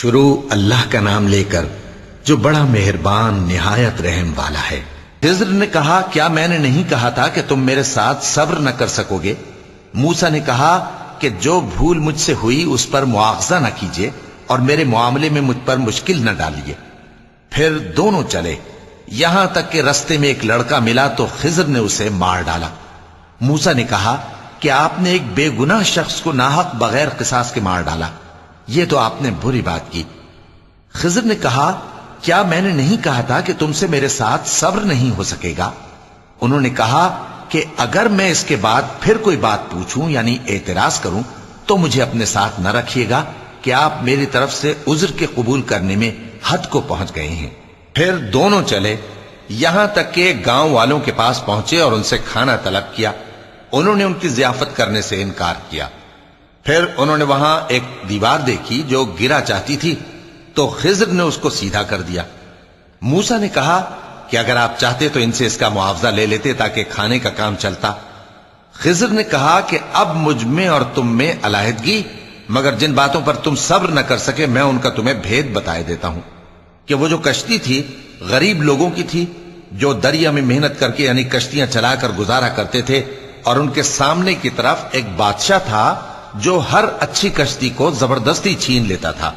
شروع اللہ کا نام لے کر جو بڑا مہربان نہایت رحم والا ہے۔ خضر نے کہا کیا میں نے نہیں کہا تھا کہ تم میرے ساتھ صبر نہ کر سکو گے؟ موسیٰ نے کہا کہ جو بھول مجھ سے ہوئی اس پر مواخذہ نہ کیجیے اور میرے معاملے میں مجھ پر مشکل نہ ڈالیے۔ پھر دونوں چلے، یہاں تک کہ رستے میں ایک لڑکا ملا تو خضر نے اسے مار ڈالا۔ موسیٰ نے کہا کہ آپ نے ایک بے گناہ شخص کو ناحق بغیر قصاص کے مار ڈالا، یہ تو آپ نے بری بات کی۔ خضر نے کہا کیا میں نے نہیں کہا تھا کہ تم سے میرے ساتھ صبر نہیں ہو سکے گا؟ انہوں نے کہا کہ اگر میں اس کے بعد پھر کوئی بات پوچھوں یعنی اعتراض کروں تو مجھے اپنے ساتھ نہ رکھیے گا کہ آپ میری طرف سے عذر کے قبول کرنے میں حد کو پہنچ گئے ہیں۔ پھر دونوں چلے، یہاں تک کہ گاؤں والوں کے پاس پہنچے اور ان سے کھانا طلب کیا۔ انہوں نے ان کی ضیافت کرنے سے انکار کیا۔ پھر انہوں نے وہاں ایک دیوار دیکھی جو گرا چاہتی تھی تو خضر نے اس کو سیدھا کر دیا۔ موسیٰ نے کہا کہ اگر آپ چاہتے تو ان سے اس کا معاوضہ لے لیتے تاکہ کھانے کا کام چلتا۔ خضر نے کہا کہ اب مجھ میں اور تم میں علیحدگی، مگر جن باتوں پر تم صبر نہ کر سکے میں ان کا تمہیں بھید بتائے دیتا ہوں کہ وہ جو کشتی تھی غریب لوگوں کی تھی جو دریا میں محنت کر کے یعنی کشتیاں چلا کر گزارا کرتے تھے، اور ان کے سامنے کی طرف ایک بادشاہ تھا جو ہر اچھی کشتی کو زبردستی چھین لیتا تھا،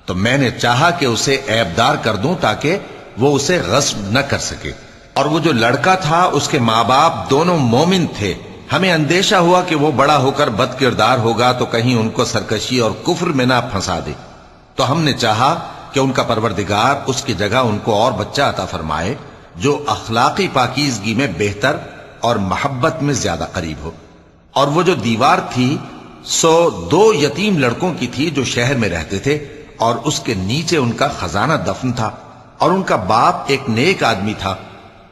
تو میں نے چاہا کہ اسے عیبدار کر دوں تاکہ وہ اسے غصب نہ کر سکے۔ اور وہ جو لڑکا تھا اس کے ماں باپ دونوں مومن تھے، ہمیں اندیشہ ہوا کہ وہ بڑا ہو کر بد کردار ہوگا تو کہیں ان کو سرکشی اور کفر میں نہ پھنسا دے، تو ہم نے چاہا کہ ان کا پروردگار اس کی جگہ ان کو اور بچہ عطا فرمائے جو اخلاقی پاکیزگی میں بہتر اور محبت میں زیادہ قریب ہو۔ اور وہ جو دیوار تھی سو 2 یتیم لڑکوں کی تھی جو شہر میں رہتے تھے، اور اس کے نیچے ان کا خزانہ دفن تھا، اور ان کا باپ ایک نیک آدمی تھا۔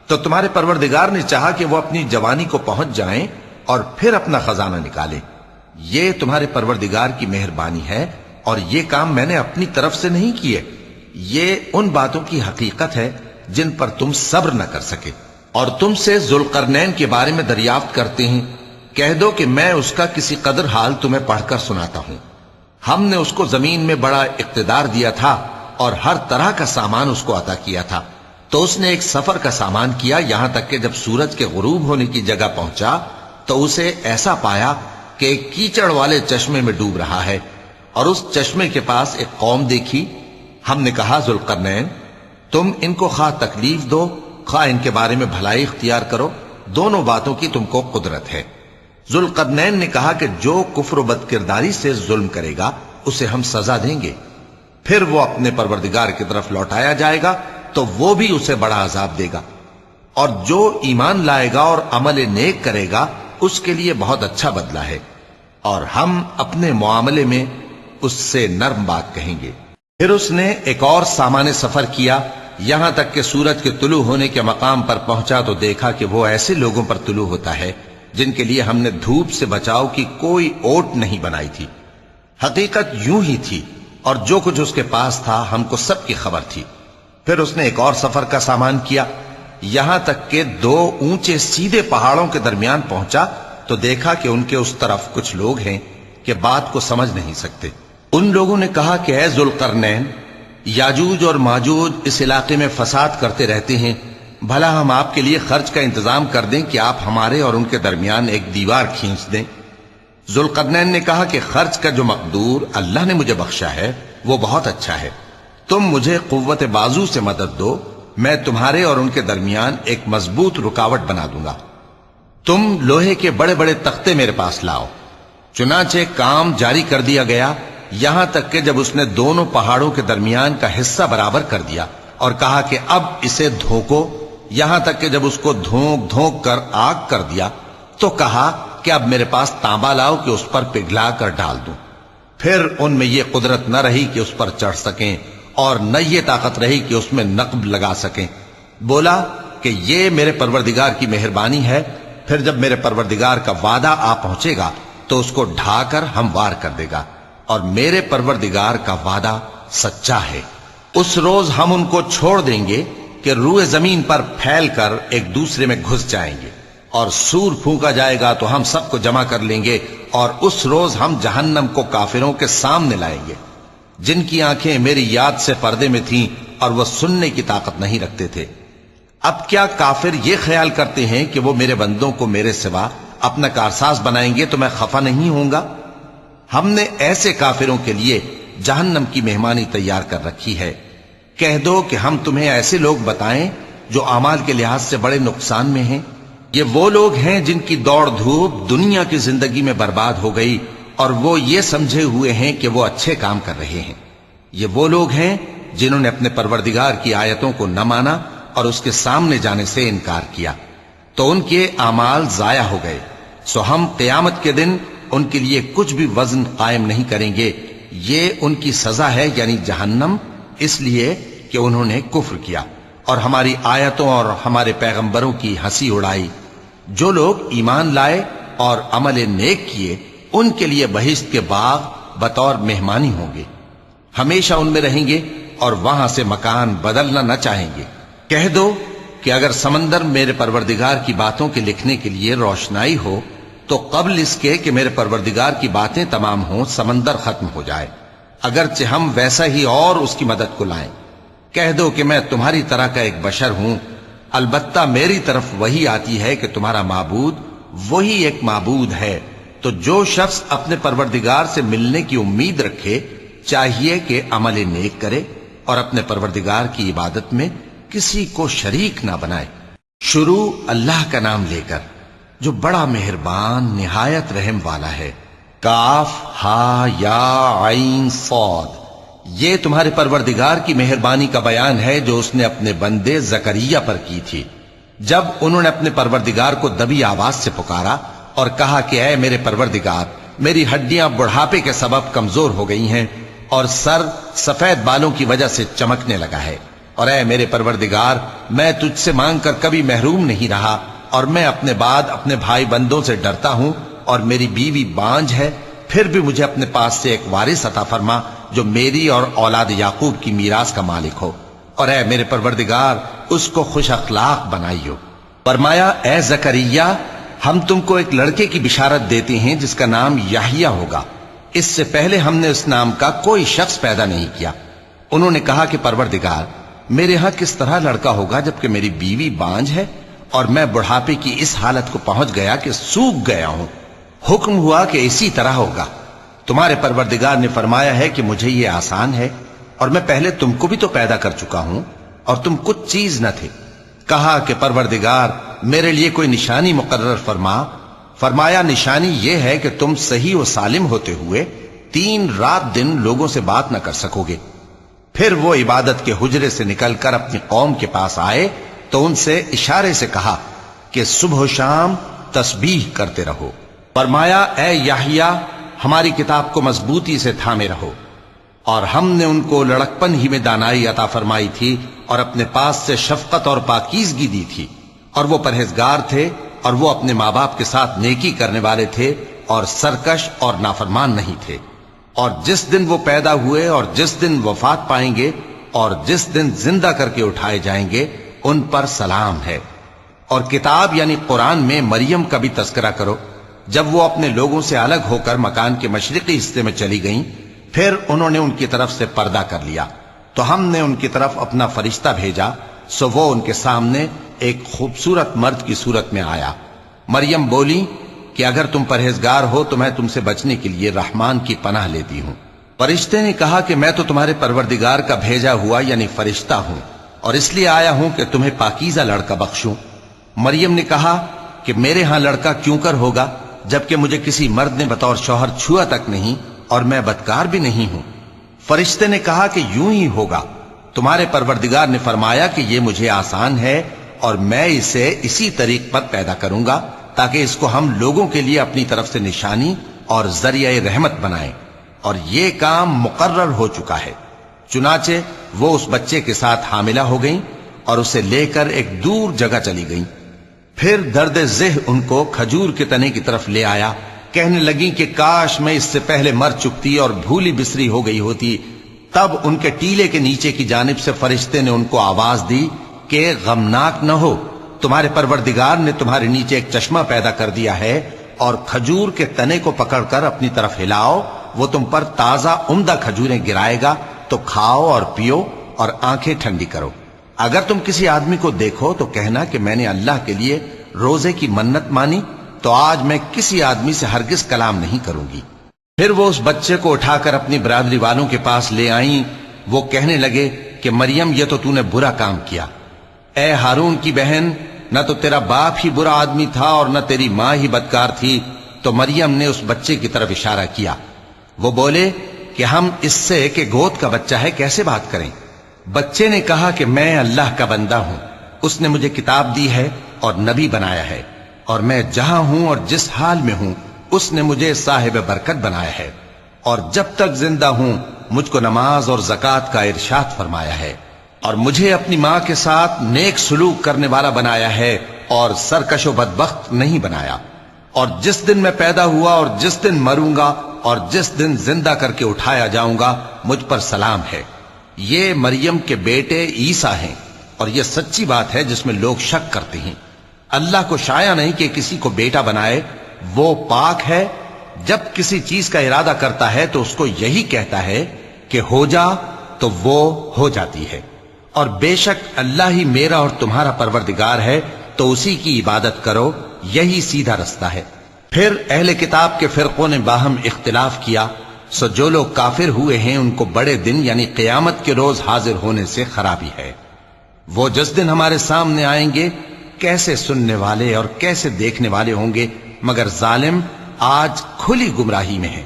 تو تمہارے پروردگار نے چاہا کہ وہ اپنی جوانی کو پہنچ جائیں اور پھر اپنا خزانہ نکالیں۔ یہ تمہارے پروردگار کی مہربانی ہے، اور یہ کام میں نے اپنی طرف سے نہیں کیے، یہ ان باتوں کی حقیقت ہے جن پر تم صبر نہ کر سکے۔ اور تم سے ذوالقرنین کے بارے میں دریافت کرتے ہیں، کہہ دو کہ میں اس کا کسی قدر حال تمہیں پڑھ کر سناتا ہوں۔ ہم نے اس کو زمین میں بڑا اقتدار دیا تھا اور ہر طرح کا سامان اس کو عطا کیا تھا، تو اس نے ایک سفر کا سامان کیا، یہاں تک کہ جب سورج کے غروب ہونے کی جگہ پہنچا تو اسے ایسا پایا کہ ایک کیچڑ والے چشمے میں ڈوب رہا ہے، اور اس چشمے کے پاس ایک قوم دیکھی۔ ہم نے کہا ذوالقرنین تم ان کو خواہ تکلیف دو خواہ ان کے بارے میں بھلائی اختیار کرو، دونوں باتوں کی تم کو قدرت ہے۔ ذوالقرنین نے کہا کہ جو کفر و بد کرداری سے ظلم کرے گا اسے ہم سزا دیں گے، پھر وہ اپنے پروردگار کی طرف لوٹایا جائے گا تو وہ بھی اسے بڑا عذاب دے گا، اور جو ایمان لائے گا اور عمل نیک کرے گا اس کے لیے بہت اچھا بدلہ ہے، اور ہم اپنے معاملے میں اس سے نرم بات کہیں گے۔ پھر اس نے ایک اور سامان سفر کیا، یہاں تک کہ سورج کے طلوع ہونے کے مقام پر پہنچا تو دیکھا کہ وہ ایسے لوگوں پر طلوع ہوتا ہے جن کے لیے ہم نے دھوپ سے بچاؤ کی کوئی اوٹ نہیں بنائی تھی۔ حقیقت یوں ہی تھی، اور جو کچھ اس کے پاس تھا ہم کو سب کی خبر تھی۔ پھر اس نے ایک اور سفر کا سامان کیا، یہاں تک کہ 2 اونچے سیدھے پہاڑوں کے درمیان پہنچا تو دیکھا کہ ان کے اس طرف کچھ لوگ ہیں کہ بات کو سمجھ نہیں سکتے۔ ان لوگوں نے کہا کہ اے ذوالقرنین، یاجوج اور ماجوج اس علاقے میں فساد کرتے رہتے ہیں، بھلا ہم آپ کے لیے خرچ کا انتظام کر دیں کہ آپ ہمارے اور ان کے درمیان ایک دیوار کھینچ دیں۔ ذوالقرنین نے کہا کہ خرچ کا جو مقدور اللہ نے مجھے بخشا ہے وہ بہت اچھا ہے، تم مجھے قوت بازو سے مدد دو، میں تمہارے اور ان کے درمیان ایک مضبوط رکاوٹ بنا دوں گا۔ تم لوہے کے بڑے بڑے تختے میرے پاس لاؤ۔ چنانچہ کام جاری کر دیا گیا، یہاں تک کہ جب اس نے دونوں پہاڑوں کے درمیان کا حصہ برابر کر دیا اور کہا کہ اب اسے دھوکو، یہاں تک کہ جب اس کو دھونک دھونک کر آگ کر دیا تو کہا کہ اب میرے پاس تانبا لاؤ کہ اس پر پگھلا کر ڈال دوں۔ پھر ان میں یہ قدرت نہ رہی کہ اس پر چڑھ سکیں، اور نہ یہ طاقت رہی کہ اس میں نقب لگا سکیں۔ بولا کہ یہ میرے پروردگار کی مہربانی ہے، پھر جب میرے پروردگار کا وعدہ آ پہنچے گا تو اس کو ڈھا کر ہموار کر دے گا، اور میرے پروردگار کا وعدہ سچا ہے۔ اس روز ہم ان کو چھوڑ دیں گے کہ روئے زمین پر پھیل کر ایک دوسرے میں گھس جائیں گے، اور سور پھونکا جائے گا تو ہم سب کو جمع کر لیں گے، اور اس روز ہم جہنم کو کافروں کے سامنے لائیں گے۔ جن کی آنکھیں میری یاد سے پردے میں تھیں اور وہ سننے کی طاقت نہیں رکھتے تھے۔ اب کیا کافر یہ خیال کرتے ہیں کہ وہ میرے بندوں کو میرے سوا اپنا کارساز بنائیں گے تو میں خفا نہیں ہوں گا؟ ہم نے ایسے کافروں کے لیے جہنم کی مہمانی تیار کر رکھی ہے۔ کہہ دو کہ ہم تمہیں ایسے لوگ بتائیں جو اعمال کے لحاظ سے بڑے نقصان میں ہیں۔ یہ وہ لوگ ہیں جن کی دوڑ دھوپ دنیا کی زندگی میں برباد ہو گئی اور وہ یہ سمجھے ہوئے ہیں کہ وہ اچھے کام کر رہے ہیں۔ یہ وہ لوگ ہیں جنہوں نے اپنے پروردگار کی آیتوں کو نہ مانا اور اس کے سامنے جانے سے انکار کیا، تو ان کے اعمال ضائع ہو گئے۔ سو ہم قیامت کے دن ان کے لیے کچھ بھی وزن قائم نہیں کریں گے۔ یہ ان کی سزا ہے، یعنی جہنم، اس لیے کہ انہوں نے کفر کیا اور ہماری آیتوں اور ہمارے پیغمبروں کی ہنسی اڑائی۔ جو لوگ ایمان لائے اور عمل نیک کیے ان کے لیے بہشت کے باغ بطور مہمانی ہوں گے، ہمیشہ ان میں رہیں گے اور وہاں سے مکان بدلنا نہ چاہیں گے۔ کہہ دو کہ اگر سمندر میرے پروردگار کی باتوں کے لکھنے کے لیے روشنائی ہو تو قبل اس کے کہ میرے پروردگار کی باتیں تمام ہوں سمندر ختم ہو جائے، اگرچہ ہم ویسا ہی اور اس کی مدد کو لائیں۔ کہہ دو کہ میں تمہاری طرح کا ایک بشر ہوں، البتہ میری طرف وہی آتی ہے کہ تمہارا معبود وہی ایک معبود ہے۔ تو جو شخص اپنے پروردگار سے ملنے کی امید رکھے چاہیے کہ عمل نیک کرے اور اپنے پروردگار کی عبادت میں کسی کو شریک نہ بنائے۔ شروع اللہ کا نام لے کر جو بڑا مہربان نہایت رحم والا ہے۔ کاف ہا یا عین صاد، یہ تمہارے پروردگار کی مہربانی کا بیان ہے جو اس نے اپنے بندے زکریا پر کی تھی جب انہوں نے اپنے پروردگار کو دبی آواز سے پکارا اور کہا کہ اے میرے پروردگار، میری ہڈیاں بڑھاپے کے سبب کمزور ہو گئی ہیں اور سر سفید بالوں کی وجہ سے چمکنے لگا ہے، اور اے میرے پروردگار، میں تجھ سے مانگ کر کبھی محروم نہیں رہا اور میں اپنے بعد اپنے بھائی بندوں سے ڈرتا ہوں اور میری بیوی بانجھ ہے، پھر بھی مجھے اپنے پاس سے ایک وارث عطا فرما جو میری اور اولاد یعقوب کی میراث کا مالک ہو، اور اے میرے پروردگار اس کو خوش اخلاق بنائیو۔ فرمایا اے زکریا، ہم تم کو ایک لڑکے کی بشارت دیتے ہیں جس کا نام یحییٰ ہوگا۔ اس سے پہلے ہم نے اس نام کا کوئی شخص پیدا نہیں کیا۔ انہوں نے کہا کہ پروردگار، میرے ہاں کس طرح لڑکا ہوگا جبکہ میری بیوی بانجھ ہے اور میں بڑھاپے کی اس حالت کو پہنچ گیا کہ سوکھ گیا ہوں۔ حکم ہوا کہ اسی طرح ہوگا۔ تمہارے پروردگار نے فرمایا ہے کہ مجھے یہ آسان ہے اور میں پہلے تم کو بھی تو پیدا کر چکا ہوں اور تم کچھ چیز نہ تھے۔ کہا کہ پروردگار میرے لیے کوئی نشانی مقرر فرما۔ فرمایا نشانی یہ ہے کہ تم صحیح و سالم ہوتے ہوئے 3 رات دن لوگوں سے بات نہ کر سکو گے۔ پھر وہ عبادت کے حجرے سے نکل کر اپنی قوم کے پاس آئے تو ان سے اشارے سے کہا کہ صبح و شام تسبیح کرتے رہو۔ فرمایا اے یحییٰ، ہماری کتاب کو مضبوطی سے تھامے رہو، اور ہم نے ان کو لڑکپن ہی میں دانائی عطا فرمائی تھی اور اپنے پاس سے شفقت اور پاکیزگی دی تھی، اور وہ پرہیزگار تھے اور وہ اپنے ماں باپ کے ساتھ نیکی کرنے والے تھے اور سرکش اور نافرمان نہیں تھے۔ اور جس دن وہ پیدا ہوئے اور جس دن وفات پائیں گے اور جس دن زندہ کر کے اٹھائے جائیں گے ان پر سلام ہے۔ اور کتاب یعنی قرآن میں مریم کا بھی تذکرہ کرو۔ جب وہ اپنے لوگوں سے الگ ہو کر مکان کے مشرقی حصے میں چلی گئیں، پھر انہوں نے ان کی طرف سے پردہ کر لیا، تو ہم نے ان کی طرف اپنا فرشتہ بھیجا، سو وہ ان کے سامنے ایک خوبصورت مرد کی صورت میں آیا۔ مریم بولی کہ اگر تم پرہیزگار ہو تو میں تم سے بچنے کے لیے رحمان کی پناہ لیتی ہوں۔ فرشتے نے کہا کہ میں تو تمہارے پروردگار کا بھیجا ہوا یعنی فرشتہ ہوں، اور اس لیے آیا ہوں کہ تمہیں پاکیزہ لڑکا بخشوں۔ مریم نے کہا کہ میرے ہاں لڑکا کیوں کر ہوگا جبکہ مجھے کسی مرد نے بطور شوہر چھوا تک نہیں اور میں بدکار بھی نہیں ہوں۔ فرشتے نے کہا کہ یوں ہی ہوگا۔ تمہارے پروردگار نے فرمایا کہ یہ مجھے آسان ہے اور میں اسے اسی طریق پر پیدا کروں گا تاکہ اس کو ہم لوگوں کے لیے اپنی طرف سے نشانی اور ذریعہ رحمت بنائیں، اور یہ کام مقرر ہو چکا ہے۔ چنانچہ وہ اس بچے کے ساتھ حاملہ ہو گئیں اور اسے لے کر ایک دور جگہ چلی گئیں۔ پھر درد ذہ ان کو کھجور کے تنے کی طرف لے آیا، کہنے لگیں کہ کاش میں اس سے پہلے مر چکتی اور بھولی بسری ہو گئی ہوتی۔ تب ان کے ٹیلے کے نیچے کی جانب سے فرشتے نے ان کو آواز دی کہ غمناک نہ ہو، تمہارے پروردگار نے تمہارے نیچے ایک چشمہ پیدا کر دیا ہے، اور کھجور کے تنے کو پکڑ کر اپنی طرف ہلاؤ وہ تم پر تازہ عمدہ کھجوریں گرائے گا تو کھاؤ اور پیو اور آنکھیں ٹھنڈی کرو۔ اگر تم کسی آدمی کو دیکھو تو کہنا کہ میں نے اللہ کے لیے روزے کی منت مانی، تو آج میں کسی آدمی سے ہرگز کلام نہیں کروں گی۔ پھر وہ اس بچے کو اٹھا کر اپنی برادری والوں کے پاس لے آئیں۔ وہ کہنے لگے کہ مریم، یہ تو نے برا کام کیا۔ اے ہارون کی بہن، نہ تو تیرا باپ ہی برا آدمی تھا اور نہ تیری ماں ہی بدکار تھی۔ تو مریم نے اس بچے کی طرف اشارہ کیا۔ وہ بولے کہ ہم اس سے کہ گود کا بچہ ہے کیسے بات کریں؟ بچے نے کہا کہ میں اللہ کا بندہ ہوں، اس نے مجھے کتاب دی ہے اور نبی بنایا ہے، اور میں جہاں ہوں اور جس حال میں ہوں اس نے مجھے صاحب برکت بنایا ہے، اور جب تک زندہ ہوں مجھ کو نماز اور زکوٰۃ کا ارشاد فرمایا ہے، اور مجھے اپنی ماں کے ساتھ نیک سلوک کرنے والا بنایا ہے اور سرکش و بدبخت نہیں بنایا، اور جس دن میں پیدا ہوا اور جس دن مروں گا اور جس دن زندہ کر کے اٹھایا جاؤں گا مجھ پر سلام ہے۔ یہ مریم کے بیٹے عیسیٰ ہیں، اور یہ سچی بات ہے جس میں لوگ شک کرتے ہیں۔ اللہ کو شایع نہیں کہ کسی کو بیٹا بنائے، وہ پاک ہے۔ جب کسی چیز کا ارادہ کرتا ہے تو اس کو یہی کہتا ہے کہ ہو جا، تو وہ ہو جاتی ہے۔ اور بے شک اللہ ہی میرا اور تمہارا پروردگار ہے، تو اسی کی عبادت کرو، یہی سیدھا رستہ ہے۔ پھر اہل کتاب کے فرقوں نے باہم اختلاف کیا، سو جو لوگ کافر ہوئے ہیں ان کو بڑے دن یعنی قیامت کے روز حاضر ہونے سے خرابی ہے۔ وہ جس دن ہمارے سامنے آئیں گے کیسے سننے والے اور کیسے دیکھنے والے ہوں گے، مگر ظالم آج کھلی گمراہی میں ہیں۔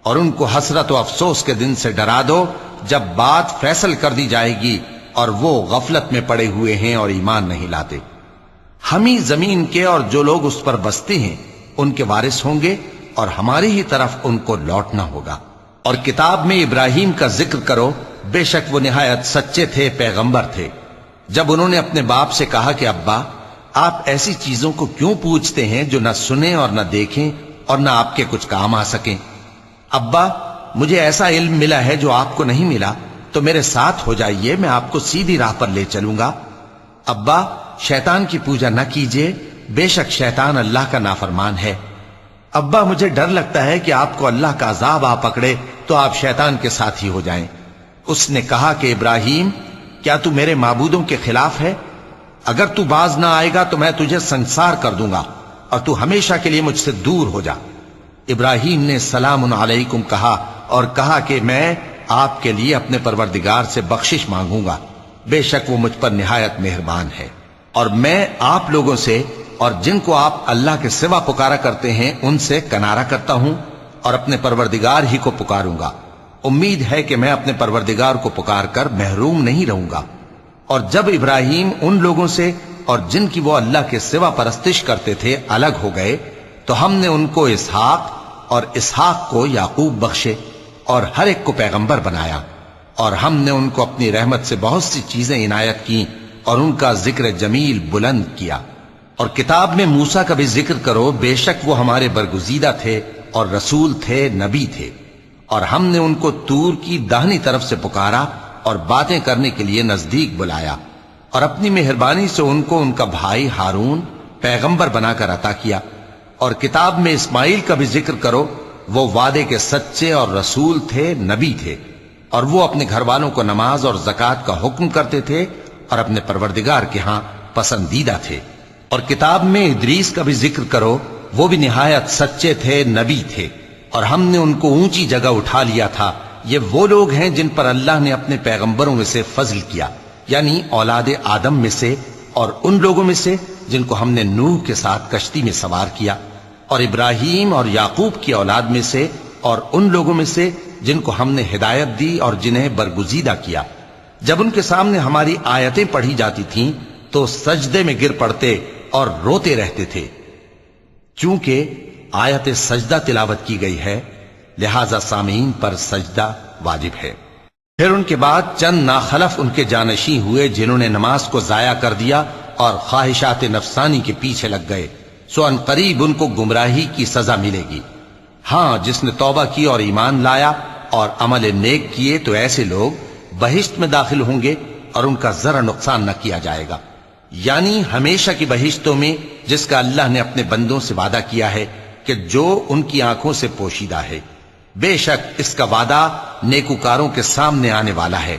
اور ان کو حسرت و افسوس کے دن سے ڈرا دو جب بات فیصل کر دی جائے گی اور وہ غفلت میں پڑے ہوئے ہیں اور ایمان نہیں لاتے۔ ہم ہی زمین کے اور جو لوگ اس پر بستے ہیں ان کے وارث ہوں گے، اور ہماری ہی طرف ان کو لوٹنا ہوگا۔ اور کتاب میں ابراہیم کا ذکر کرو، بے شک وہ نہایت سچے تھے، پیغمبر تھے۔ جب انہوں نے اپنے باپ سے کہا کہ ابا، آپ ایسی چیزوں کو کیوں پوچھتے ہیں جو نہ سنیں اور نہ دیکھیں اور نہ آپ کے کچھ کام آ سکیں؟ ابا، مجھے ایسا علم ملا ہے جو آپ کو نہیں ملا، تو میرے ساتھ ہو جائیے، میں آپ کو سیدھی راہ پر لے چلوں گا۔ ابا، شیطان کی پوجا نہ کیجیے، بے شک شیطان اللہ کا نافرمان ہے۔ ابا، مجھے ڈر لگتا ہے کہ آپ کو اللہ کا عذاب آ پکڑے تو آپ شیطان کے ساتھ ہی ہو جائیں۔ اس نے کہا کہ ابراہیم، کیا تو میرے معبودوں کے خلاف ہے؟ اگر تو باز نہ آئے گا تو میں تجھے سنسار کر دوں گا اور تو ہمیشہ کے لیے مجھ سے دور ہو جا۔ ابراہیم نے سلام علیکم کہا اور کہا کہ میں آپ کے لیے اپنے پروردگار سے بخشش مانگوں گا، بے شک وہ مجھ پر نہایت مہربان ہے۔ اور میں آپ لوگوں سے اور جن کو آپ اللہ کے سوا پکارا کرتے ہیں ان سے کنارہ کرتا ہوں اور اپنے پروردگار ہی کو پکاروں گا۔ امید ہے کہ میں اپنے پروردگار کو پکار کر محروم نہیں رہوں گا۔ اور جب ابراہیم ان لوگوں سے اور جن کی وہ اللہ کے سوا پرستش کرتے تھے الگ ہو گئے تو ہم نے ان کو اسحاق اور اسحاق کو یعقوب بخشے اور ہر ایک کو پیغمبر بنایا، اور ہم نے ان کو اپنی رحمت سے بہت سی چیزیں عنایت کی اور ان کا ذکر جمیل بلند کیا۔ اور کتاب میں موسیٰ کا بھی ذکر کرو، بے شک وہ ہمارے برگزیدہ تھے اور رسول تھے، نبی تھے، اور ہم نے ان کو طور کی داہنی طرف سے پکارا اور باتیں کرنے کے لیے نزدیک بلایا، اور اپنی مہربانی سے ان کو ان کا بھائی ہارون پیغمبر بنا کر عطا کیا۔ اور کتاب میں اسماعیل کا بھی ذکر کرو، وہ وعدے کے سچے اور رسول تھے، نبی تھے، اور وہ اپنے گھر والوں کو نماز اور زکوٰۃ کا حکم کرتے تھے اور اپنے پروردگار کے ہاں پسندیدہ تھے۔ اور کتاب میں ادریس کا بھی ذکر کرو، وہ بھی نہایت سچے تھے، نبی تھے، اور ہم نے ان کو اونچی جگہ اٹھا لیا تھا۔ یہ وہ لوگ ہیں جن پر اللہ نے اپنے پیغمبروں میں سے فضل کیا، یعنی اولاد آدم میں سے، اور ان لوگوں میں سے جن کو ہم نے نوح کے ساتھ کشتی میں سوار کیا، اور ابراہیم اور یعقوب کی اولاد میں سے، اور ان لوگوں میں سے جن کو ہم نے ہدایت دی اور جنہیں برگزیدہ کیا۔ جب ان کے سامنے ہماری آیتیں پڑھی جاتی تھیں تو سجدے میں گر پڑتے اور روتے رہتے تھے۔ چونکہ آیت سجدہ تلاوت کی گئی ہے لہذا سامعین پر سجدہ واجب ہے۔ پھر ان کے بعد چند ناخلف ان کے جانشین ہوئے جنہوں نے نماز کو ضائع کر دیا اور خواہشات نفسانی کے پیچھے لگ گئے، سو ان قریب ان کو گمراہی کی سزا ملے گی۔ ہاں، جس نے توبہ کی اور ایمان لایا اور عمل نیک کیے تو ایسے لوگ بہشت میں داخل ہوں گے اور ان کا ذرا نقصان نہ کیا جائے گا، یعنی ہمیشہ کی بہشتوں میں جس کا اللہ نے اپنے بندوں سے وعدہ کیا ہے کہ جو ان کی آنکھوں سے پوشیدہ ہے۔ بے شک اس کا وعدہ نیکوکاروں کے سامنے آنے والا ہے،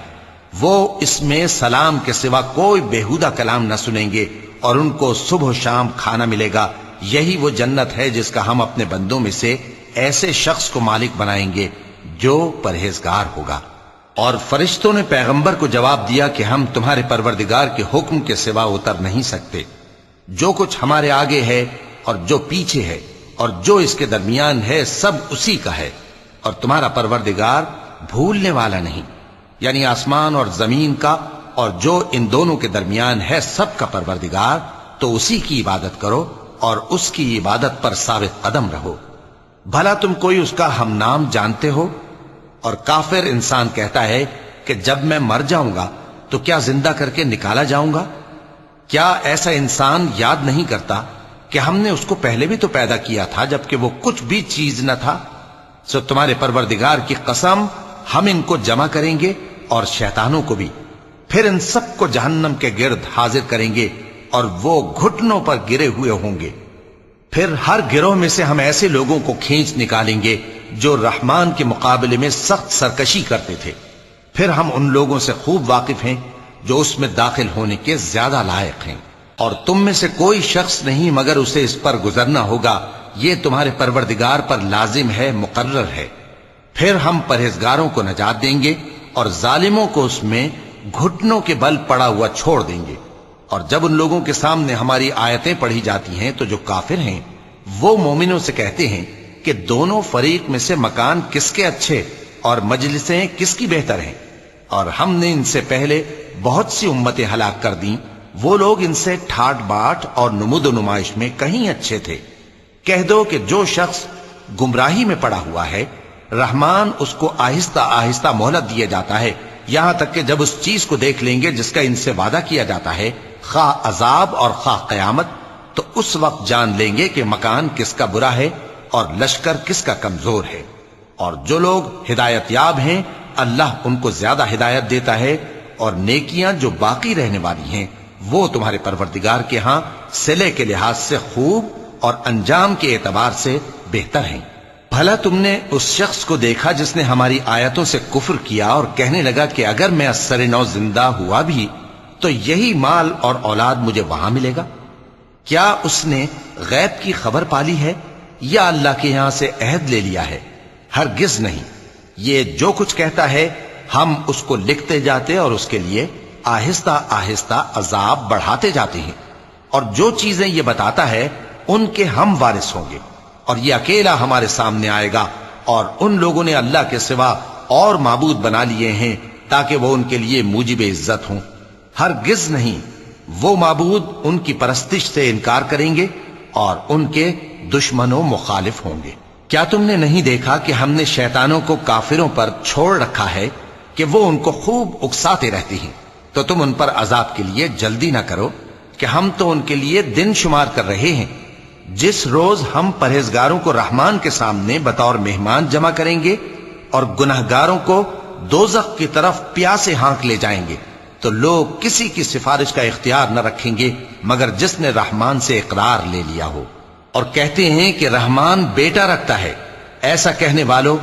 وہ اس میں سلام کے سوا کوئی بےہودہ کلام نہ سنیں گے اور ان کو صبح و شام کھانا ملے گا۔ یہی وہ جنت ہے جس کا ہم اپنے بندوں میں سے ایسے شخص کو مالک بنائیں گے جو پرہیزگار ہوگا۔ اور فرشتوں نے پیغمبر کو جواب دیا کہ ہم تمہارے پروردگار کے حکم کے سوا اتر نہیں سکتے، جو کچھ ہمارے آگے ہے اور جو پیچھے ہے اور جو اس کے درمیان ہے سب اسی کا ہے، اور تمہارا پروردگار بھولنے والا نہیں، یعنی آسمان اور زمین کا اور جو ان دونوں کے درمیان ہے سب کا پروردگار، تو اسی کی عبادت کرو اور اس کی عبادت پر ثابت قدم رہو۔ بھلا تم کوئی اس کا ہم نام جانتے ہو؟ اور کافر انسان کہتا ہے کہ جب میں مر جاؤں گا تو کیا زندہ کر کے نکالا جاؤں گا؟ کیا ایسا انسان یاد نہیں کرتا کہ ہم نے اس کو پہلے بھی تو پیدا کیا تھا جبکہ وہ کچھ بھی چیز نہ تھا؟ سو تمہارے پروردگار کی قسم ہم ان کو جمع کریں گے اور شیطانوں کو بھی، پھر ان سب کو جہنم کے گرد حاضر کریں گے اور وہ گھٹنوں پر گرے ہوئے ہوں گے۔ پھر ہر گروہ میں سے ہم ایسے لوگوں کو کھینچ نکالیں گے جو رحمان کے مقابلے میں سخت سرکشی کرتے تھے، پھر ہم ان لوگوں سے خوب واقف ہیں جو اس میں داخل ہونے کے زیادہ لائق ہیں، اور تم میں سے کوئی شخص نہیں مگر اسے اس پر گزرنا ہوگا، یہ تمہارے پروردگار پر لازم ہے، مقرر ہے۔ پھر ہم پرہیزگاروں کو نجات دیں گے اور ظالموں کو اس میں گھٹنوں کے بل پڑا ہوا چھوڑ دیں گے۔ اور جب ان لوگوں کے سامنے ہماری آیتیں پڑھی جاتی ہیں تو جو کافر ہیں وہ مومنوں سے کہتے ہیں کہ دونوں فریق میں سے مکان کس کے اچھے اور مجلسیں کس کی بہتر ہیں، اور ہم نے ان سے پہلے بہت سی امتیں ہلاک کر دیں، وہ لوگ ان سے ٹھاٹ باٹ اور نمود و نمائش میں کہیں اچھے تھے۔ کہہ دو کہ جو شخص گمراہی میں پڑا ہوا ہے رحمان اس کو آہستہ آہستہ مہلت دیے جاتا ہے، یہاں تک کہ جب اس چیز کو دیکھ لیں گے جس کا ان سے وعدہ کیا جاتا ہے، خواہ عذاب اور خواہ قیامت، تو اس وقت جان لیں گے کہ مکان کس کا برا ہے اور لشکر کس کا کمزور ہے۔ اور جو لوگ ہدایت یاب ہیں اللہ ان کو زیادہ ہدایت دیتا ہے، اور نیکیاں جو باقی رہنے والی ہیں وہ تمہارے پروردگار کے ہاں صلے کے لحاظ سے خوب اور انجام کے اعتبار سے بہتر ہیں۔ بھلا تم نے اس شخص کو دیکھا جس نے ہماری آیتوں سے کفر کیا اور کہنے لگا کہ اگر میں اثر نو زندہ ہوا بھی تو یہی مال اور اولاد مجھے وہاں ملے گا؟ کیا اس نے غیب کی خبر پالی ہے یا اللہ کے یہاں سے عہد لے لیا ہے؟ ہرگز نہیں، یہ جو کچھ کہتا ہے ہم اس کو لکھتے جاتے اور اس کے لیے آہستہ آہستہ عذاب بڑھاتے جاتے ہیں، اور جو چیزیں یہ بتاتا ہے ان کے ہم وارث ہوں گے، اور یہ اکیلا ہمارے سامنے آئے گا۔ اور ان لوگوں نے اللہ کے سوا اور معبود بنا لیے ہیں تاکہ وہ ان کے لیے موجب عزت ہوں، ہرگز نہیں، وہ معبود ان کی پرستش سے انکار کریں گے اور ان کے دشمن و مخالف ہوں گے۔ کیا تم نے نہیں دیکھا کہ ہم نے شیطانوں کو کافروں پر چھوڑ رکھا ہے کہ وہ ان کو خوب اکساتے رہتی ہیں؟ تو تم ان پر عذاب کے لیے جلدی نہ کرو کہ ہم تو ان کے لیے دن شمار کر رہے ہیں، جس روز ہم پرہیزگاروں کو رحمان کے سامنے بطور مہمان جمع کریں گے اور گناہگاروں کو دوزخ کی طرف پیاسے ہانک لے جائیں گے، تو لوگ کسی کی سفارش کا اختیار نہ رکھیں گے مگر جس نے رحمان سے اقرار لے لیا ہو، اور کہتے ہیں کہ رحمان بیٹا رکھتا ہے۔ ایسا کہنے والوں،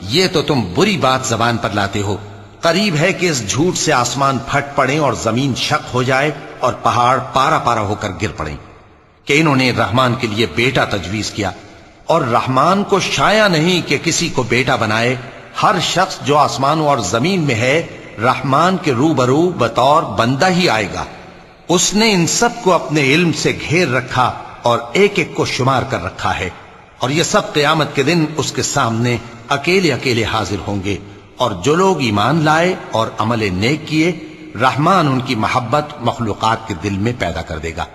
یہ تو تم بری بات زبان پر لاتے ہو، قریب ہے کہ اس جھوٹ سے آسمان پھٹ پڑیں اور زمین شق ہو جائے اور پہاڑ پارا پارا ہو کر گر پڑیں کہ انہوں نے رحمان کے لیے بیٹا تجویز کیا، اور رحمان کو شایع نہیں کہ کسی کو بیٹا بنائے۔ ہر شخص جو آسمانوں اور زمین میں ہے رحمان کے روبرو بطور بندہ ہی آئے گا۔ اس نے ان سب کو اپنے علم سے گھیر رکھا اور ایک ایک کو شمار کر رکھا ہے، اور یہ سب قیامت کے دن اس کے سامنے اکیلے اکیلے حاضر ہوں گے۔ اور جو لوگ ایمان لائے اور عمل نیک کیے رحمان ان کی محبت مخلوقات کے دل میں پیدا کر دے گا۔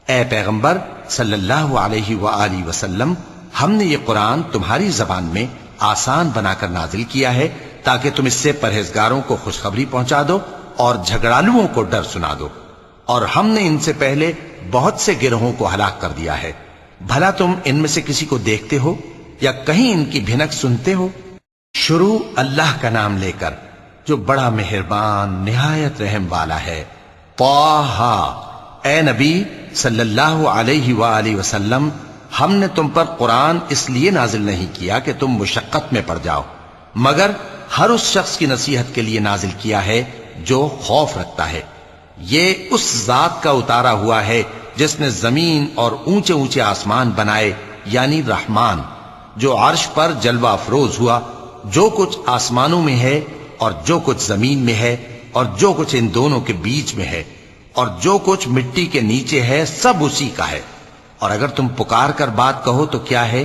اے پیغمبر صلی اللہ علیہ وآلہ وسلم، ہم نے یہ قرآن تمہاری زبان میں آسان بنا کر نازل کیا ہے تاکہ تم اس سے پرہیزگاروں کو خوشخبری پہنچا دو اور جھگڑالوؤں کو ڈر سنا دو، اور ہم نے ان سے پہلے بہت سے گروہوں کو ہلاک کر دیا ہے۔ بھلا تم ان میں سے کسی کو دیکھتے ہو یا کہیں ان کی بھنک سنتے ہو؟ شروع اللہ کا نام لے کر جو بڑا مہربان نہایت رحم والا ہے۔ طٰہٰ، اے نبی صلی اللہ علیہ وآلہ وسلم، ہم نے تم پر قرآن اس لیے نازل نہیں کیا کہ تم مشقت میں پڑ جاؤ، مگر ہر اس شخص کی نصیحت کے لیے نازل کیا ہے جو خوف رکھتا ہے۔ یہ اس ذات کا اتارا ہوا ہے جس نے زمین اور اونچے اونچے آسمان بنائے، یعنی رحمان، جو عرش پر جلوہ افروز ہوا۔ جو کچھ آسمانوں میں ہے اور جو کچھ زمین میں ہے اور جو کچھ ان دونوں کے بیچ میں ہے اور جو کچھ مٹی کے نیچے ہے، سب اسی کا ہے۔ اور اگر تم پکار کر بات کہو تو کیا ہے،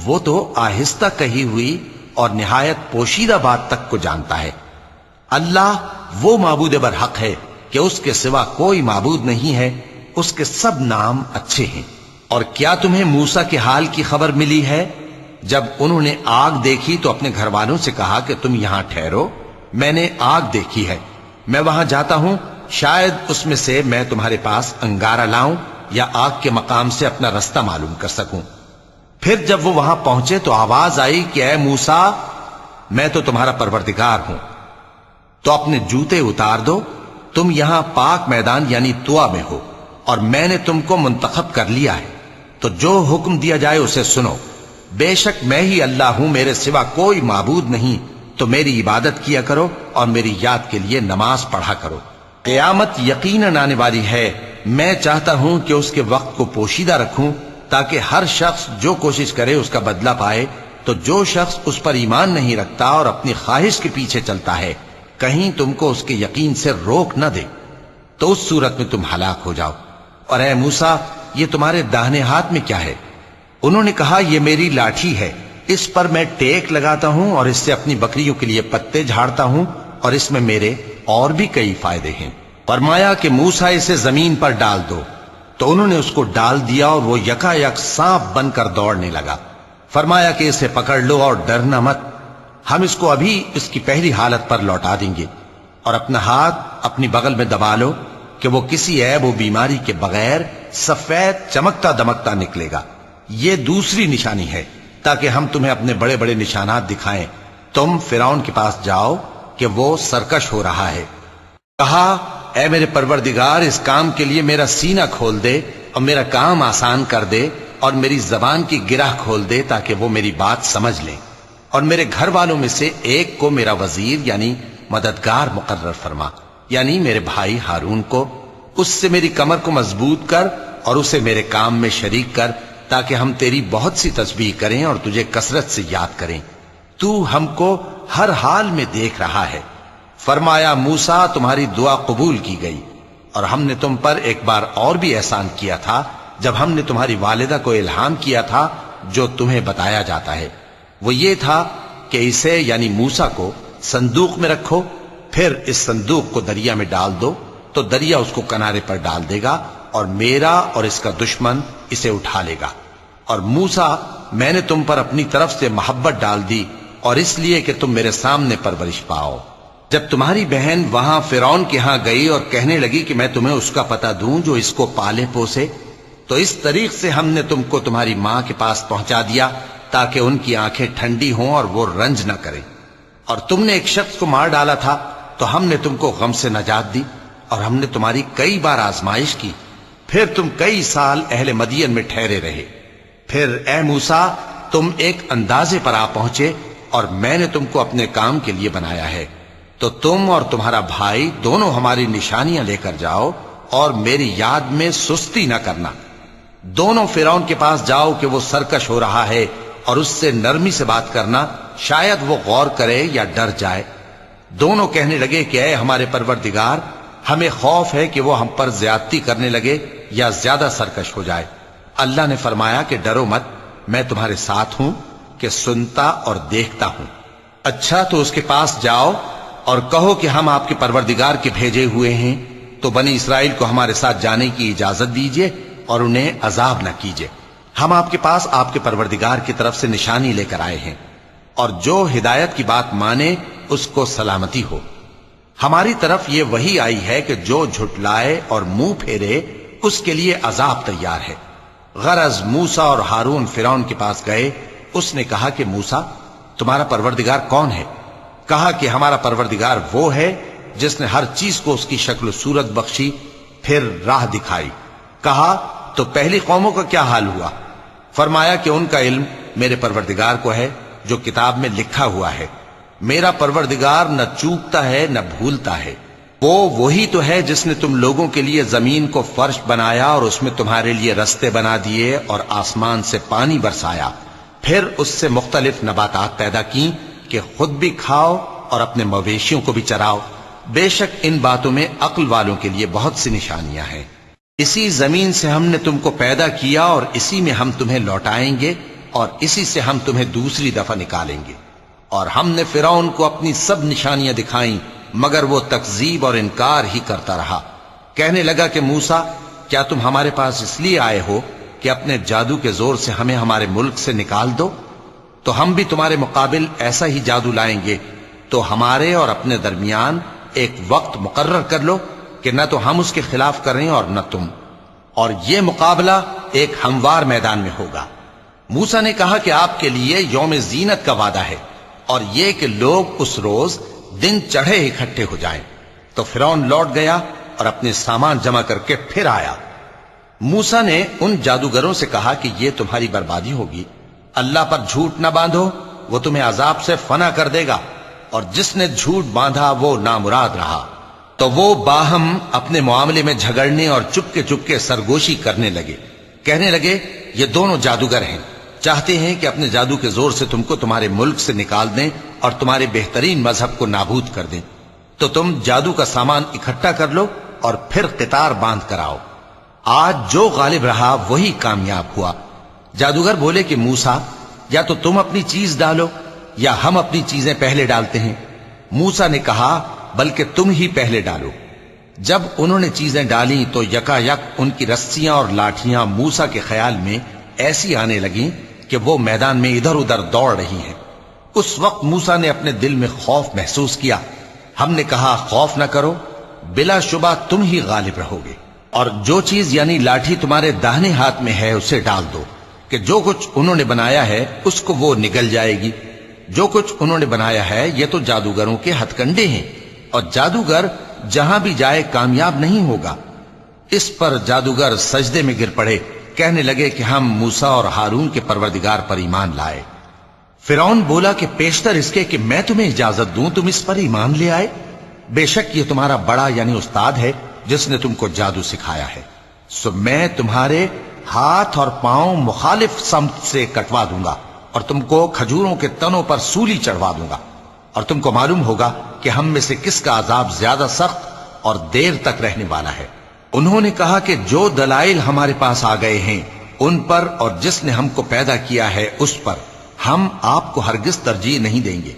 وہ تو آہستہ کہی ہوئی اور نہایت پوشیدہ بات تک کو جانتا ہے۔ اللہ وہ معبود برحق ہے کہ اس کے سوا کوئی معبود نہیں ہے، اس کے سب نام اچھے ہیں۔ اور کیا تمہیں موسیٰ کے حال کی خبر ملی ہے؟ جب انہوں نے آگ دیکھی تو اپنے گھر والوں سے کہا کہ تم یہاں ٹھہرو، میں نے آگ دیکھی ہے، میں وہاں جاتا ہوں، شاید اس میں سے میں تمہارے پاس انگارہ لاؤں یا آگ کے مقام سے اپنا رستہ معلوم کر سکوں۔ پھر جب وہ وہاں پہنچے تو آواز آئی کہ اے موسیٰ، میں تو تمہارا پروردگار ہوں، تو اپنے جوتے اتار دو، تم یہاں پاک میدان یعنی طوا میں ہو، اور میں نے تم کو منتخب کر لیا ہے، تو جو حکم دیا جائے اسے سنو۔ بے شک میں ہی اللہ ہوں، میرے سوا کوئی معبود نہیں، تو میری عبادت کیا کرو اور میری یاد کے لیے نماز پڑھا کرو۔ قیامت یقیناً آنے والی ہے، میں چاہتا ہوں کہ اس کے وقت کو پوشیدہ رکھوں تاکہ ہر شخص جو کوشش کرے اس کا بدلہ پائے۔ تو جو شخص اس پر ایمان نہیں رکھتا اور اپنی خواہش کے پیچھے چلتا ہے، کہیں تم کو اس کے یقین سے روک نہ دے، تو اس صورت میں تم ہلاک ہو جاؤ۔ اور اے موسیٰ، یہ تمہارے داہنے ہاتھ میں کیا ہے؟ انہوں نے کہا، یہ میری لاٹھی ہے، اس پر میں ٹیک لگاتا ہوں اور اس سے اپنی بکریوں کے لیے پتے جھاڑتا ہوں، اور اس میں میرے اور بھی کئی فائدے ہیں۔ فرمایا کہ موسیٰ اسے زمین پر ڈال دو، تو انہوں نے اس کو ڈال دیا اور وہ یکا یک سانپ بن کر دوڑنے لگا۔ فرمایا کہ اسے پکڑ لو اور ڈرنا مت، ہم اس کو ابھی اس کی پہلی حالت پر لوٹا دیں گے، اور اپنا ہاتھ اپنی بغل میں دبا لو کہ وہ کسی عیب و بیماری کے بغیر سفید چمکتا دمکتا نکلے گا۔ یہ دوسری نشانی ہے تاکہ ہم تمہیں اپنے بڑے بڑے نشانات دکھائیں۔ تم فرعون کے پاس جاؤ کہ وہ سرکش ہو رہا ہے۔ کہا، اے میرے پروردگار، اس کام کے لیے میرا سینہ کھول دے اور میرا کام آسان کر دے، اور میری زبان کی گرہ کھول دے تاکہ وہ میری بات سمجھ لیں، اور میرے گھر والوں میں سے ایک کو میرا وزیر یعنی مددگار مقرر فرما، یعنی میرے بھائی ہارون کو۔ اس سے میری کمر کو مضبوط کر اور اسے میرے کام میں شریک کر، تاکہ ہم تیری بہت سی تسبیح کریں اور تجھے کثرت سے یاد کریں، تو ہم کو ہر حال میں دیکھ رہا ہے۔ فرمایا، موسیٰ، تمہاری دعا قبول کی گئی، اور ہم نے تم پر ایک بار اور بھی احسان کیا تھا جب ہم نے تمہاری والدہ کو الہام کیا تھا جو تمہیں بتایا جاتا ہے۔ وہ یہ تھا کہ اسے یعنی موسیٰ کو صندوق میں رکھو، پھر اس صندوق کو دریا میں ڈال دو، تو دریا اس کو کنارے پر ڈال دے گا، اور میرا اور اس کا دشمن اسے اٹھا لے گا۔ اور موسیٰ، میں نے تم پر اپنی طرف سے محبت ڈال دی، اور اس لیے کہ تم میرے سامنے پرورش پاؤ۔ جب تمہاری بہن وہاں فرعون کے ہاں گئی اور کہنے لگی کہ میں تمہیں اس کا پتہ دوں جو اس کو پالے پوسے، تو اس طریق سے ہم نے تم کو تمہاری ماں کے پاس پہنچا دیا تاکہ ان کی آنکھیں ٹھنڈی ہوں اور وہ رنج نہ کریں۔ اور تم نے ایک شخص کو مار ڈالا تھا تو ہم نے تم کو غم سے نجات دی، اور ہم نے تمہاری کئی بار آزمائش کی، پھر تم کئی سال اہل مدین میں ٹھہرے رہے۔ پھر اے موسیٰ، تم ایک اندازے پر آ پہنچے، اور میں نے تم کو اپنے کام کے لیے بنایا ہے، تو تم اور تمہارا بھائی دونوں ہماری نشانیاں لے کر جاؤ، اور میری یاد میں سستی نہ کرنا۔ دونوں فرعون کے پاس جاؤ کہ وہ سرکش ہو رہا ہے، اور اس سے نرمی سے بات کرنا، شاید وہ غور کرے یا ڈر جائے۔ دونوں کہنے لگے کہ اے ہمارے پروردگار، ہمیں خوف ہے کہ وہ ہم پر زیادتی کرنے لگے یا زیادہ سرکش ہو جائے۔ اللہ نے فرمایا کہ ڈرو مت، میں تمہارے ساتھ ہوں کہ سنتا اور دیکھتا ہوں۔ اچھا، تو اس کے پاس جاؤ اور کہو کہ ہم آپ کے پروردگار کے بھیجے ہوئے ہیں، تو بنی اسرائیل کو ہمارے ساتھ جانے کی اجازت دیجیے اور انہیں عذاب نہ کیجیے۔ ہم آپ کے پاس آپ کے پروردگار کی طرف سے نشانی لے کر آئے ہیں، اور جو ہدایت کی بات مانے اس کو سلامتی ہو۔ ہماری طرف یہ وحی آئی ہے کہ جو جھٹلائے اور منہ پھیرے اس کے لیے عذاب تیار ہے۔ غرض موسیٰ اور ہارون فرعون کے پاس گئے۔ اس نے کہا کہ موسیٰ، تمہارا پروردگار کون ہے؟ کہا کہ ہمارا پروردگار وہ ہے جس نے ہر چیز کو اس کی شکل و صورت بخشی، پھر راہ دکھائی۔ کہا، تو پہلی قوموں کا کیا حال ہوا؟ فرمایا کہ ان کا علم میرے پروردگار کو ہے جو کتاب میں لکھا ہوا ہے. میرا پروردگار نہ چوکتا ہے نہ بھولتا ہے. وہ وہی تو ہے جس نے تم لوگوں کے لیے زمین کو فرش بنایا اور اس میں تمہارے لیے رستے بنا دیے اور آسمان سے پانی برسایا، پھر اس سے مختلف نباتات پیدا کی کہ خود بھی کھاؤ اور اپنے مویشیوں کو بھی چراؤ. بے شک ان باتوں میں عقل والوں کے لیے بہت سی نشانیاں ہیں. اسی زمین سے ہم نے تم کو پیدا کیا اور اسی میں ہم تمہیں لوٹائیں گے اور اسی سے ہم تمہیں دوسری دفعہ نکالیں گے. اور ہم نے فرعون کو اپنی سب نشانیاں دکھائیں مگر وہ تکذیب اور انکار ہی کرتا رہا. کہنے لگا کہ موسیٰ، کیا تم ہمارے پاس اس لیے آئے ہو کہ اپنے جادو کے زور سے ہمیں ہمارے ملک سے نکال دو؟ تو ہم بھی تمہارے مقابل ایسا ہی جادو لائیں گے. تو ہمارے اور اپنے درمیان ایک وقت مقرر کر لو کہ نہ تو ہم اس کے خلاف کریں اور نہ تم، اور یہ مقابلہ ایک ہموار میدان میں ہوگا. موسیٰ نے کہا کہ آپ کے لیے یوم زینت کا وعدہ ہے اور یہ کہ لوگ اس روز دن چڑھے اکٹھے ہو جائیں. تو فرعون لوٹ گیا اور اپنے سامان جمع کر کے پھر آیا. موسیٰ نے ان جادوگروں سے کہا کہ یہ تمہاری بربادی ہوگی. اللہ پر جھوٹ نہ باندھو، وہ تمہیں عذاب سے فنا کر دے گا، اور جس نے جھوٹ باندھا وہ نامراد رہا. تو وہ باہم اپنے معاملے میں جھگڑنے اور چپکے سرگوشی کرنے لگے. کہنے لگے یہ دونوں جادوگر ہیں، چاہتے ہیں کہ اپنے جادو کے زور سے تم کو تمہارے ملک سے نکال دیں اور تمہارے بہترین مذہب کو نابود کر دیں. تو تم جادو کا سامان اکٹھا کر لو اور پھر قطار باندھ کر آؤ. آج جو غالب رہا وہی کامیاب ہوا. جادوگر بولے کہ موسیٰ، یا تو تم اپنی چیز ڈالو یا ہم اپنی چیزیں پہلے ڈالتے ہیں. موسیٰ نے کہا بلکہ تم ہی پہلے ڈالو. جب انہوں نے چیزیں ڈالیں تو یکا یک ان کی رسیاں اور لاٹھیاں موسیٰ کے خیال میں ایسی آنے لگیں کہ وہ میدان میں ادھر ادھر دوڑ رہی ہیں. اس وقت موسیٰ نے اپنے دل میں خوف محسوس کیا. ہم نے کہا خوف نہ کرو، بلا شبہ تم ہی غالب رہو گے، اور جو چیز یعنی لاٹھی تمہارے داہنے ہاتھ میں ہے اسے ڈال دو کہ جو کچھ انہوں نے بنایا ہے اس کو وہ نگل جائے گی. جو کچھ انہوں نے بنایا ہے یہ تو جادوگروں کے ہتھ کنڈے ہیں، اور جادوگر جہاں بھی جائے کامیاب نہیں ہوگا. اس پر جادوگر سجدے میں گر پڑے، کہنے لگے کہ ہم موسیٰ اور ہارون کے پروردگار پر ایمان لائے. فرعون بولا کہ پیشتر اس کے کہ میں تمہیں اجازت دوں تم اس پر ایمان لے آئے. بے شک یہ تمہارا بڑا یعنی استاد ہے جس نے تم کو جادو سکھایا ہے. سو میں تمہارے ہاتھ اور پاؤں مخالف سمت سے کٹوا دوں گا اور تم کو کھجوروں کے تنوں پر سولی چڑھوا دوں گا، اور تم کو معلوم ہوگا کہ ہم میں سے کس کا عذاب زیادہ سخت اور دیر تک رہنے والا ہے. انہوں نے کہا کہ جو دلائل ہمارے پاس آ گئے ہیں ان پر اور جس نے ہم کو پیدا کیا ہے اس پر ہم آپ کو ہرگز ترجیح نہیں دیں گے.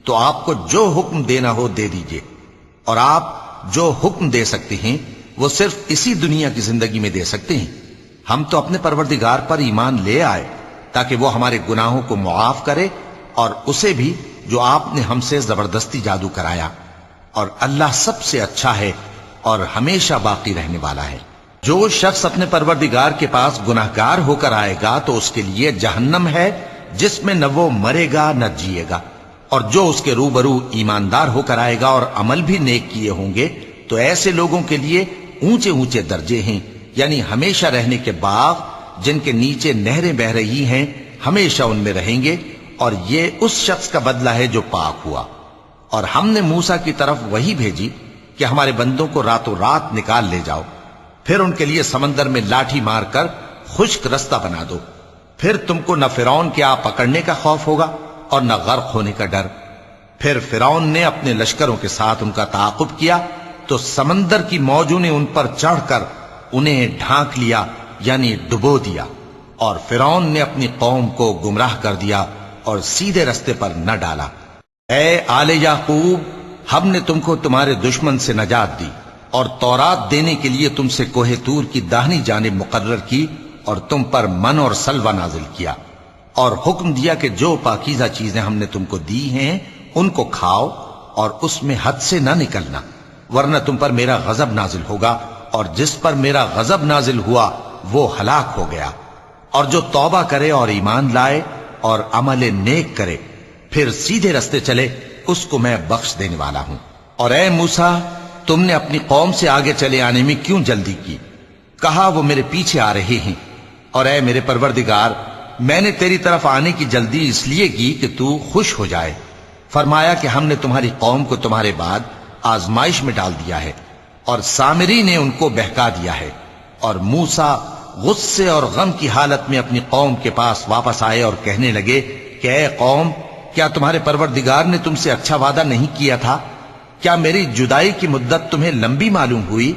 تو آپ کو جو حکم دینا ہو دے دیجئے، اور آپ جو حکم دے سکتے ہیں وہ صرف اسی دنیا کی زندگی میں دے سکتے ہیں. ہم تو اپنے پروردگار پر ایمان لے آئے تاکہ وہ ہمارے گناہوں کو معاف کرے اور اسے بھی جو آپ نے ہم سے زبردستی جادو کرایا. اور اللہ سب سے اچھا ہے اور ہمیشہ باقی رہنے والا ہے. جو شخص اپنے پروردگار کے پاس گناہگار ہو کر آئے گا تو اس کے لیے جہنم ہے جس میں نہ وہ مرے گا نہ جیے گا، اور جو اس کے روبرو ایماندار ہو کر آئے گا اور عمل بھی نیک کیے ہوں گے تو ایسے لوگوں کے لیے اونچے اونچے درجے ہیں، یعنی ہمیشہ رہنے کے باغ جن کے نیچے نہریں بہ رہی ہیں، ہمیشہ ان میں رہیں گے. اور یہ اس شخص کا بدلہ ہے جو پاک ہوا. اور ہم نے موسیٰ کی طرف وہی بھیجی کہ ہمارے بندوں کو راتوں رات نکال لے جاؤ، پھر ان کے لیے سمندر میں لاٹھی مار کر خشک رستہ بنا دو. پھر تم کو نہ فرعون کے آ پکڑنے کا خوف ہوگا اور نہ غرق ہونے کا ڈر. پھر فرعون نے اپنے لشکروں کے ساتھ ان کا تعاقب کیا تو سمندر کی موجوں نے ان پر چڑھ کر انہیں ڈھانک لیا یعنی ڈبو دیا، اور فرعون نے اپنی قوم کو گمراہ کر دیا اور سیدھے رستے پر نہ ڈالا. اے آل یعقوب، ہم نے تم کو تمہارے دشمن سے نجات دی اور تورات دینے کے لیے تم سے کوہ طور کی داہنی جانب مقرر کی اور تم پر من اور سلوہ نازل کیا، اور حکم دیا کہ جو پاکیزہ چیزیں ہم نے تم کو دی ہیں ان کو کھاؤ اور اس میں حد سے نہ نکلنا، ورنہ تم پر میرا غضب نازل ہوگا، اور جس پر میرا غضب نازل ہوا وہ ہلاک ہو گیا. اور جو توبہ کرے اور ایمان لائے اور عمل نیک کرے پھر سیدھے رستے چلے اس کو میں بخش دینے والا ہوں. اور اے موسیٰ، تم نے اپنی قوم سے آگے چلے آنے میں کیوں جلدی کی؟ کہا وہ میرے پیچھے آ رہے ہیں. اور اے میرے پروردگار، میں نے تیری طرف آنے کی جلدی اس لیے کی کہ تو خوش ہو جائے۔ فرمایا کہ ہم نے تمہاری قوم کو تمہارے بعد آزمائش میں ڈال دیا ہے، اور سامری نے ان کو بہکا دیا ہے۔ اور موسیٰ غصے اور غم کی حالت میں اپنی قوم کے پاس واپس آئے اور کہنے لگے کہ اے قوم، کیا تمہارے پروردگار نے تم سے اچھا وعدہ نہیں کیا تھا؟ کیا میری جدائی کی مدت تمہیں لمبی معلوم ہوئی،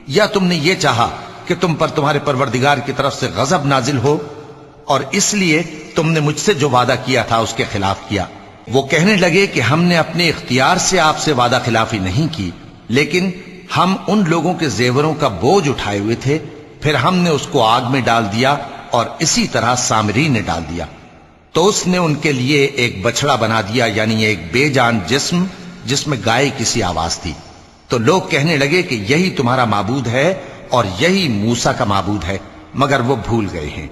یا تم نے یہ چاہا کہ تم پر تمہارے پروردگار کی طرف سے غضب نازل ہو، اور اس لیے تم نے مجھ سے جو وعدہ کیا تھا اس کے خلاف کیا؟ وہ کہنے لگے کہ ہم نے اپنے اختیار سے آپ سے وعدہ خلافی نہیں کی، لیکن ہم ان لوگوں کے زیوروں کا بوجھ اٹھائے ہوئے تھے، پھر ہم نے اس کو آگ میں ڈال دیا، اور اسی طرح سامری نے ڈال دیا۔ تو اس نے ان کے لیے ایک بچڑا بنا دیا، یعنی ایک بے جان جسم جس میں گائے کسی آواز تھی۔ تو لوگ کہنے لگے کہ یہی تمہارا معبود ہے اور یہی موسیٰ کا معبود ہے، مگر وہ بھول گئے ہیں۔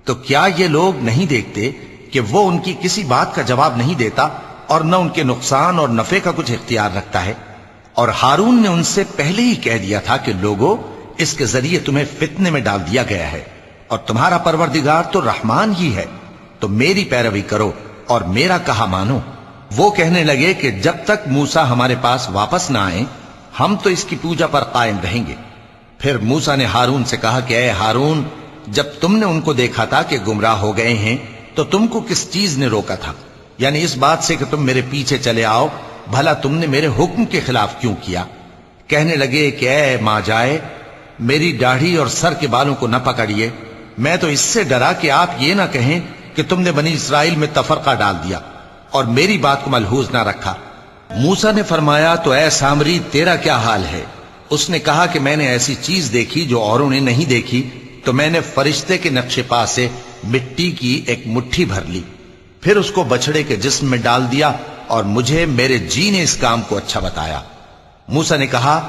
تو کیا یہ لوگ نہیں دیکھتے کہ وہ ان کی کسی بات کا جواب نہیں دیتا، اور نہ ان کے نقصان اور نفع کا کچھ اختیار رکھتا ہے؟ اور ہارون نے ان سے پہلے ہی کہہ دیا تھا کہ لوگوں، اس کے ذریعے تمہیں فتنے میں ڈال دیا گیا ہے، اور تمہارا پروردگار تو رحمان ہی ہے، تو میری پیروی کرو اور میرا کہا مانو۔ وہ کہنے لگے کہ جب تک موسیٰ ہمارے پاس واپس نہ آئیں، ہم تو اس کی پوجا پر قائم رہیں گے۔ پھر موسیٰ نے ہارون سے کہا کہ اے ہارون، جب تم نے ان کو دیکھا تھا کہ گمراہ ہو گئے ہیں تو تم کو کس چیز نے روکا تھا؟ یعنی اس بات سے کہ تم میرے پیچھے چلے آؤ، بھلا تم نے میرے حکم کے خلاف کیوں کیا؟ کہنے لگے کہ اے ماں جائے، میری داڑھی اور سر کے بالوں کو نہ پکڑیے، میں تو اس سے ڈرا کہ آپ یہ نہ کہیں کہ تم نے بنی اسرائیل میں تفرقہ ڈال دیا اور میری بات کو ملحوظ نہ رکھا۔ موسیٰ نے فرمایا تو اے سامری، تیرا کیا حال ہے؟ اس نے کہا کہ میں نے ایسی چیز دیکھی جو اوروں نے نہیں دیکھی، تو میں نے فرشتے کے نقش پا سے مٹی کی ایک مٹھی بھر لی، پھر اس کو بچڑے کے جسم میں ڈال دیا، اور مجھے میرے جی نے اس کام کو اچھا بتایا۔ موسیٰ نے کہا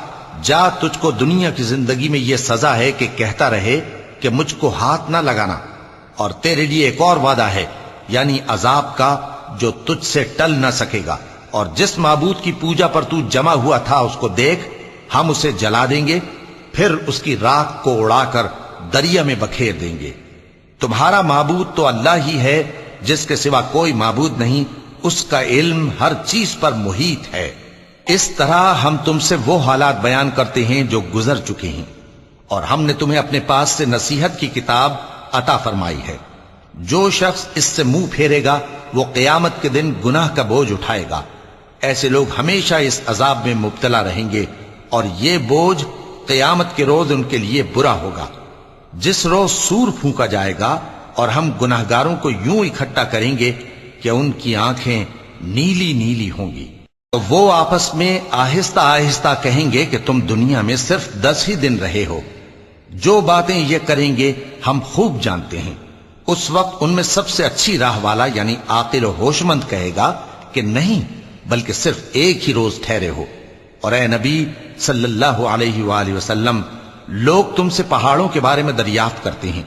جا، تجھ کو دنیا کی زندگی میں یہ سزا ہے کہ کہتا رہے کہ مجھ کو ہاتھ نہ لگانا، اور تیرے لیے ایک اور وعدہ ہے، یعنی عذاب کا جو تجھ سے ٹل نہ سکے گا، اور جس معبود کی پوجا پر تو جمع ہوا تھا اس کو دیکھ، ہم اسے جلا دیں گے، پھر اس کی راکھ کو اڑا کر دریا میں بکھیر دیں گے۔ تمہارا معبود تو اللہ ہی ہے، جس کے سوا کوئی معبود نہیں، اس کا علم ہر چیز پر محیط ہے۔ اس طرح ہم تم سے وہ حالات بیان کرتے ہیں جو گزر چکے ہیں، اور ہم نے تمہیں اپنے پاس سے نصیحت کی کتاب عطا فرمائی ہے۔ جو شخص اس سے منہ پھیرے گا وہ قیامت کے دن گناہ کا بوجھ اٹھائے گا۔ ایسے لوگ ہمیشہ اس عذاب میں مبتلا رہیں گے، اور یہ بوجھ قیامت کے روز ان کے لیے برا ہوگا، جس روز سور پھونکا جائے گا، اور ہم گناہگاروں کو یوں اکٹھا کریں گے کہ ان کی آنکھیں نیلی نیلی ہوں گی۔ تو وہ آپس میں آہستہ آہستہ کہیں گے کہ تم دنیا میں صرف 10 ہی دن رہے ہو، جو باتیں یہ کریں گے ہم خوب جانتے ہیں۔ اس وقت ان میں سب سے اچھی راہ والا یعنی عاقل و ہوش مند کہے گا کہ نہیں، بلکہ صرف ایک ہی روز ٹھہرے ہو۔ اور اے نبی صلی اللہ علیہ وآلہ وسلم، لوگ تم سے پہاڑوں کے بارے میں دریافت کرتے ہیں،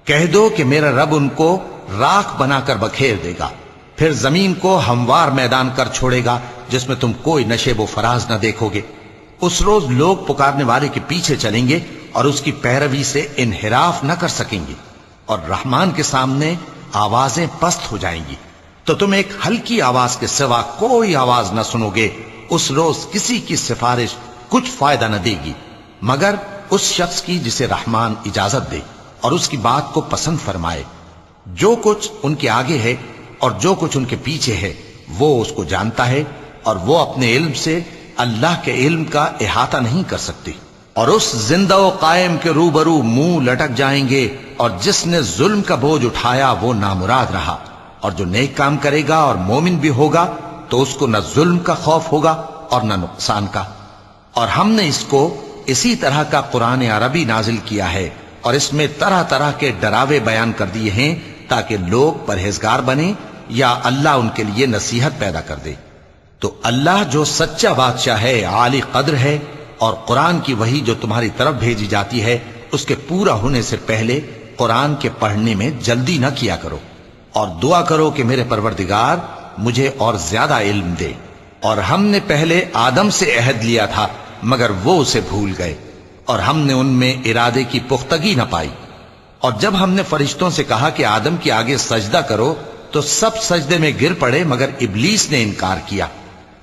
کہہ دو کہ میرا رب ان کو راکھ بنا کر بکھیر دے گا، پھر زمین کو ہموار میدان کر چھوڑے گا جس میں تم کوئی نشیب و فراز نہ دیکھو گے۔ اس روز لوگ پکارنے والے کے پیچھے چلیں گے اور اس کی پیروی سے انحراف نہ کر سکیں گے، اور رحمان کے سامنے آوازیں پست ہو جائیں گی، تو تم ایک ہلکی آواز کے سوا کوئی آواز نہ سنو گے۔ اس روز کسی کی سفارش کچھ فائدہ نہ دے گی مگر اس شخص کی جسے رحمان اجازت دے اور اس کی بات کو پسند فرمائے۔ جو کچھ ان کے آگے ہے اور جو کچھ ان کے پیچھے ہے وہ اس کو جانتا ہے، اور وہ اپنے علم سے اللہ کے علم کا احاطہ نہیں کر سکتی۔ اور اس زندہ و قائم کے روبرو منہ لٹک جائیں گے، اور جس نے ظلم کا بوجھ اٹھایا وہ نامراد رہا، اور جو نیک کام کرے گا اور مومن بھی ہوگا تو اس کو نہ ظلم کا خوف ہوگا اور نہ نقصان کا۔ اور ہم نے اس کو اسی طرح کا قرآن عربی نازل کیا ہے، اور اس میں طرح طرح کے ڈراوے بیان کر دیے ہیں تاکہ لوگ پرہیزگار بنیں یا اللہ ان کے لیے نصیحت پیدا کر دے۔ تو اللہ جو سچا بادشاہ ہے، عالی قدر ہے، اور قرآن کی وحی جو تمہاری طرف بھیجی جاتی ہے اس کے پورا ہونے سے پہلے قرآن کے پڑھنے میں جلدی نہ کیا کرو، اور دعا کرو کہ میرے پروردگار مجھے اور زیادہ علم دے۔ اور ہم نے پہلے آدم سے عہد لیا تھا مگر وہ اسے بھول گئے، اور ہم نے ان میں ارادے کی پختگی نہ پائی۔ اور جب ہم نے فرشتوں سے کہا کہ آدم کے آگے سجدہ کرو تو سب سجدے میں گر پڑے مگر ابلیس نے انکار کیا۔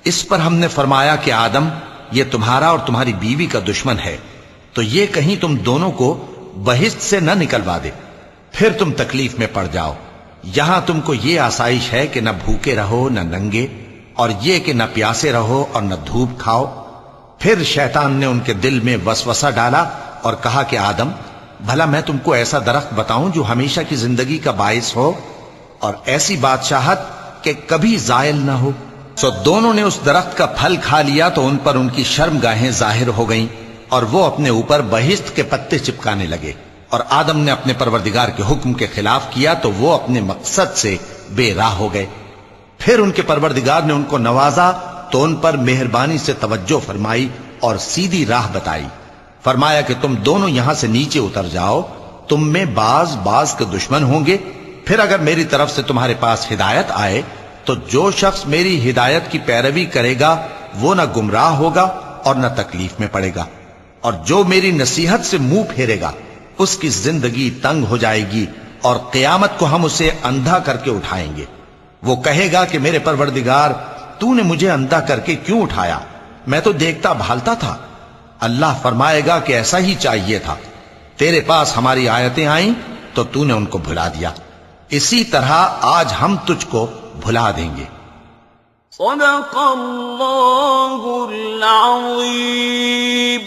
اس پر ہم نے فرمایا کہ آدم، یہ تمہارا اور تمہاری بیوی کا دشمن ہے، تو یہ کہیں تم دونوں کو بہشت سے نہ نکلوا دے، پھر تم تکلیف میں پڑ جاؤ۔ یہاں تم کو یہ آسائش ہے کہ نہ بھوکے رہو نہ ننگے، اور یہ کہ نہ پیاسے رہو اور نہ دھوپ کھاؤ۔ پھر شیطان نے ان کے دل میں وسوسہ ڈالا اور کہا کہ آدم، بھلا میں تم کو ایسا درخت بتاؤں جو ہمیشہ کی زندگی کا باعث ہو اور ایسی بادشاہت کہ کبھی زائل نہ ہو؟ سو دونوں نے اس درخت کا پھل کھا لیا تو ان پر ان کی شرم گاہیں ظاہر ہو گئیں اور وہ اپنے اوپر بہشت کے پتے چپکانے لگے، اور آدم نے اپنے پروردگار کے حکم کے خلاف کیا تو وہ اپنے مقصد سے بے راہ ہو گئے۔ پھر ان کے پروردگار نے ان کو نوازا تو ان پر مہربانی سے توجہ فرمائی اور سیدھی راہ بتائی۔ فرمایا کہ تم دونوں یہاں سے نیچے اتر جاؤ، تم میں بعض کے دشمن ہوں گے، پھر اگر میری طرف سے تمہارے پاس ہدایت آئے تو جو شخص میری ہدایت کی پیروی کرے گا وہ نہ گمراہ ہوگا اور نہ تکلیف میں پڑے گا، اور جو میری نصیحت سے منہ پھیرے گا اس کی زندگی تنگ ہو جائے گی، اور قیامت کو ہم اسے اندھا کر کے اٹھائیں گے۔ وہ کہے گا کہ میرے پروردگار، تو نے مجھے اندھا کر کے کیوں اٹھایا؟ میں تو دیکھتا بھالتا تھا۔ اللہ فرمائے گا کہ ایسا ہی چاہیے تھا، تیرے پاس ہماری آیتیں آئیں تو نے ان کو بھلا دیا، اسی طرح آج ہم تجھ کو بھلا دیں گے۔ صدق اللہ العظیم۔